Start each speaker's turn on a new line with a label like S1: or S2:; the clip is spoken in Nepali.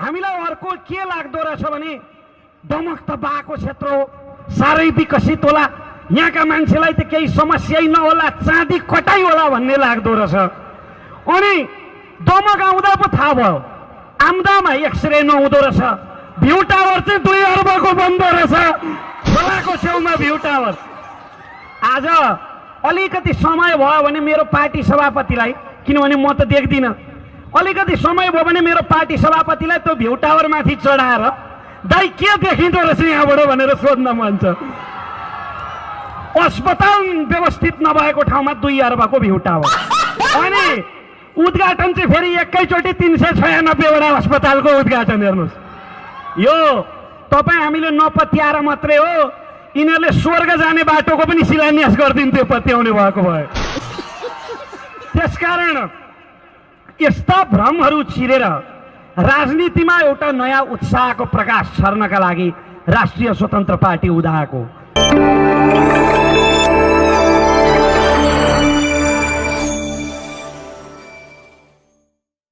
S1: हामीलाई अर्को के लाग्दो रहेछ भने दमक त बाको क्षेत्र हो, साह्रै विकसित होला, यहाँका मान्छेलाई त केही समस्यै नहोला, चाँदी कटाइ होला भन्ने लाग्दो रहेछ। अनि दमक आउँदा पो थाहा भयो आम्दामा एक्सरे नहुँदो रहेछ, भ्यू टावर चाहिँ 2 अर्बको बन्दो रहेछ, खोलाको छेउमा भ्यू टावर। आज अलिकति समय भयो भने मेरो पार्टी सभापतिलाई, किनभने म त देख्दिनँ, अलिकति समय भयो भने मेरो पार्टी सभापतिलाई त्यो भ्यू टावर माथि चढाएर दाइ के देखिँदो रहेछ यहाँबाट भनेर सोध्न मन छ। अस्पताल व्यवस्थित नभएको ठाउँमा 2 अर्बको भ्यू टावर, अनि उद्घाटन चाहिँ फेरि एकैचोटि 396वटा अस्पतालको उद्घाटन। हेर्नुहोस्, यो तपाईँ हामीले नपत्याएर मात्रै हो, यिनीहरूले स्वर्ग जाने बाटोको पनि शिलान्यास गरिदिन्थ्यो पत्याउने भएको भए। त्यसकारण यस्ता भ्रमहरू चिरेर राजनीतिमा एउटा नयाँ उत्साहको प्रकाश छर्नका लागि राष्ट्रिय स्वतन्त्र पार्टी उदाएको।